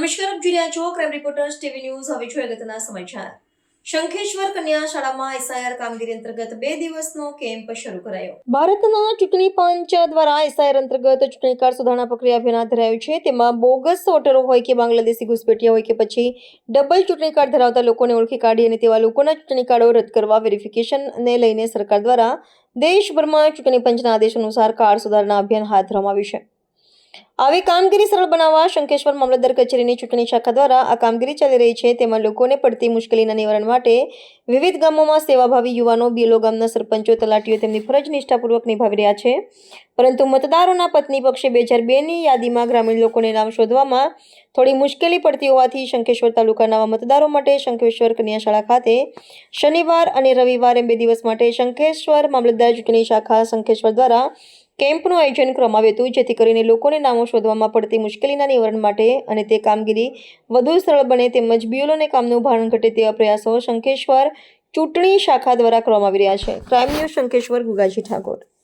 નમસ્કાર, આપ જોઈ રહ્યા છો ક્રાઇમ રિપોર્ટર્સ ટીવી ન્યૂઝ. હવે જોઈએ અગત્યના સમાચાર. શંખેશ્વર કન્યા શાળામાં એસઆઈઆર કામગીરી અંતર્ગત 2 દિવસનો કેમ્પ શરૂ કરાયો. ભારતના ચૂંટણી પંચ દ્વારા એસઆઈઆર અંતર્ગત ચૂંટણી કાર્ડ સુધારણા પ્રક્રિયા અભિયાન હાથ ધરાયું છે. તેમાં બોગસ વોટરો હોય કે બાંગ્લાદેશી ઘૂસપેઠિયા હોય કે પછી ડબલ ચૂંટણી કાર્ડ ધરાવતા લોકોને ઓળખી કાઢી અને તેવા લોકોના ચૂંટણી કાર્ડો રદ કરવા વેરિફિકેશનને લઈને સરકાર દ્વારા દેશભરમાં ચૂંટણી પંચના આદેશ અનુસાર કાર્ડ સુધારણા અભિયાન હાથ ધરવામાં આવ્યું છે. આવી કામગીરી સરળ બનાવવા શંખેશ્વર મામલતદાર કચેરીની ચૂંટણી શાખા દ્વારા આ કામગીરી ચાલી રહી છે. તેમાં લોકોને પડતી મુશ્કેલીના નિવારણ માટે વિવિધ ગામોમાં સેવાભાવી યુવાનો, બીએલઓ, ગામના સરપંચો, તલાટીઓ તેમની ફરજ નિષ્ઠાપૂર્વક નિભાવી રહ્યા છે. પરંતુ મતદારોના પત્ની પક્ષે 2002ની યાદીમાં ગ્રામીણ લોકોને નામ શોધવામાં થોડી મુશ્કેલી પડતી હોવાથી શંખેશ્વર તાલુકાના નવા મતદારો માટે શંખેશ્વર કન્યા શાળા ખાતે શનિવાર અને રવિવાર એમ 2 દિવસ માટે શંખેશ્વર મામલતદાર ચૂંટણી શાખા શંખેશ્વર દ્વારા કેમ્પનું આયોજન કરવામાં આવ્યું હતું, જેથી કરીને લોકોને નામો શોધવામાં પડતી મુશ્કેલીના નિવારણ માટે અને તે કામગીરી વધુ સરળ બને તેમજ બીએલઓને કામનું ભારણ ઘટે તેવા પ્રયાસો શંખેશ્વર ચૂંટણી શાખા દ્વારા કરવામાં આવી રહ્યા છે. Crime news Shankheshwar, Gugaji Thakor.